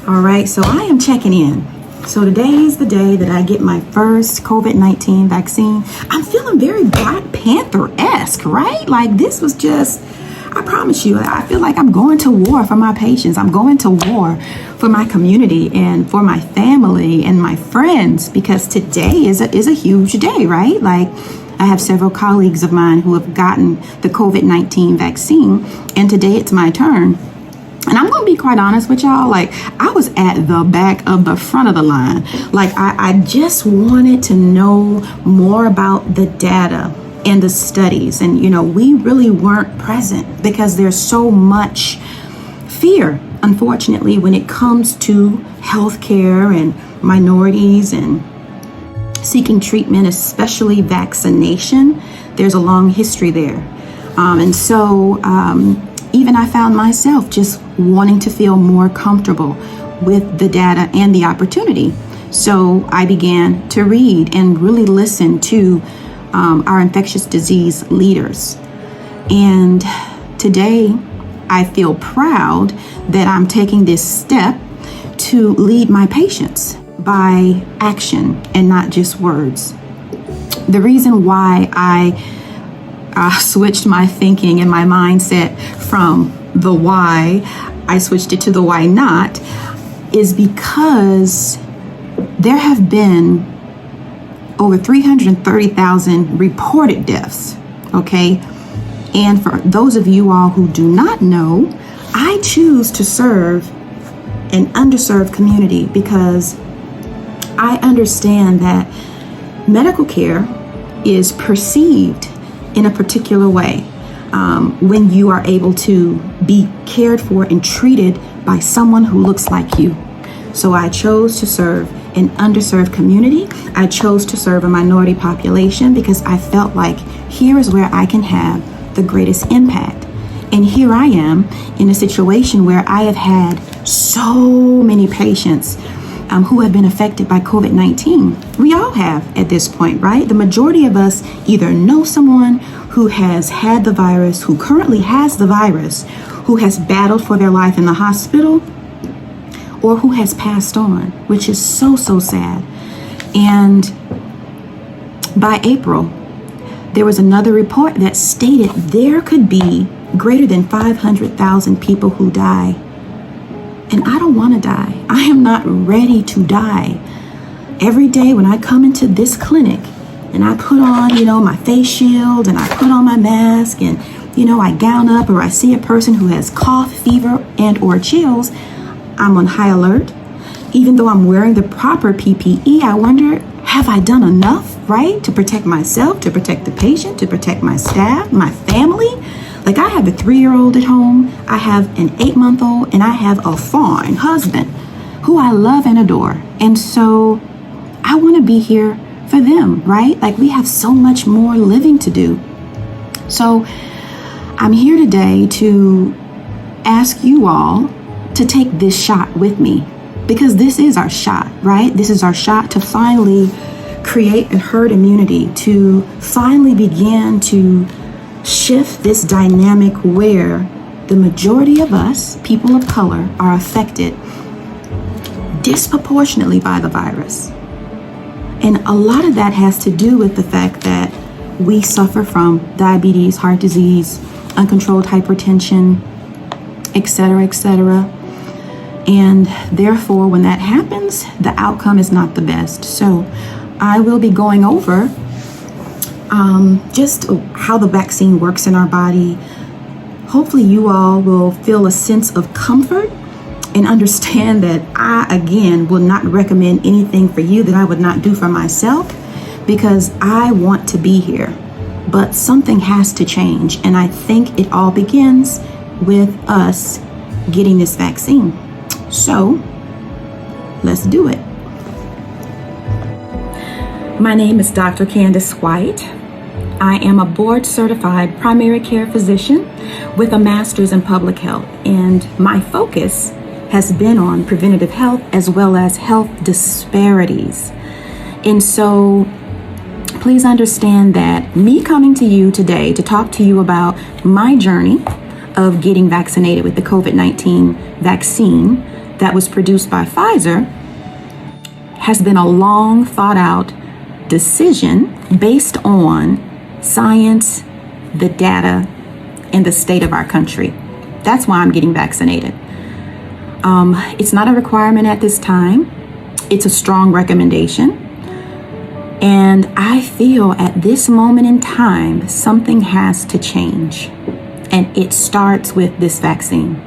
All right, so I am checking in. So today is the day that I get my first COVID-19 vaccine. I'm feeling very Black Panther-esque, right? Like this was just, I promise you, I feel like I'm going to war for my patients. I'm going to war for my community and for my family and my friends, because today is a huge day, right? Like I have several colleagues of mine who have gotten the COVID-19 vaccine, and today it's my turn. And I'm going to be quite honest with y'all, like I was at the back of the front of the line. Like I just wanted to know more about the data and the studies. And, you know, we really weren't present because there's so much fear, unfortunately, when it comes to healthcare and minorities and seeking treatment, especially vaccination. There's a long history there. Even I found myself just wanting to feel more comfortable with the data and the opportunity. So I began to read and really listen to our infectious disease leaders. And today I feel proud that I'm taking this step to lead my patients by action and not just words. The reason why I switched my thinking and my mindset from the why, I switched it to the why not, is because there have been over 330,000 reported deaths, okay? And for those of you all who do not know, I choose to serve an underserved community because I understand that medical care is perceived in a particular way when you are able to be cared for and treated by someone who looks like you. So I chose to serve an underserved community. I chose to serve a minority population because I felt like here is where I can have the greatest impact. And here I am in a situation where I have had so many patients who have been affected by COVID-19. We all have at this point, right? The majority of us either know someone who has had the virus, who currently has the virus, who has battled for their life in the hospital, or who has passed on, which is so, so sad. And by April, there was another report that stated there could be greater than 500,000 people who die. And I don't want to die. I am not ready to die. Every day when I come into this clinic and I put on, my face shield and I put on my mask and, I gown up, or I see a person who has cough, fever, and or chills, I'm on high alert. Even though I'm wearing the proper PPE, I wonder, have I done enough, right? To protect myself, to protect the patient, to protect my staff, my family? Like I have a 3-year-old at home, I have an 8-month-old, and I have a fine husband who I love and adore. And so I want to be here for them, right? Like we have so much more living to do. So I'm here today to ask you all to take this shot with me, because this is our shot, right? This is our shot to finally create a herd immunity, to finally begin to shift this dynamic where the majority of us, people of color, are affected disproportionately by the virus. And a lot of that has to do with the fact that we suffer from diabetes, heart disease, uncontrolled hypertension, etc., etc. And therefore, when that happens, the outcome is not the best. So I will be going over just how the vaccine works in our body. Hopefully you all will feel a sense of comfort and understand that I, again, will not recommend anything for you that I would not do for myself, because I want to be here. But something has to change. And I think it all begins with us getting this vaccine. So let's do it. My name is Dr. Candace White. I am a board-certified primary care physician with a master's in public health, and my focus has been on preventative health as well as health disparities. And so please understand that me coming to you today to talk to you about my journey of getting vaccinated with the COVID-19 vaccine, that was produced by Pfizer has been a long thought out decision based on science, the data, and the state of our country. That's why I'm getting vaccinated. It's not a requirement at this time. It's a strong recommendation. And I feel at this moment in time, something has to change. And it starts with this vaccine.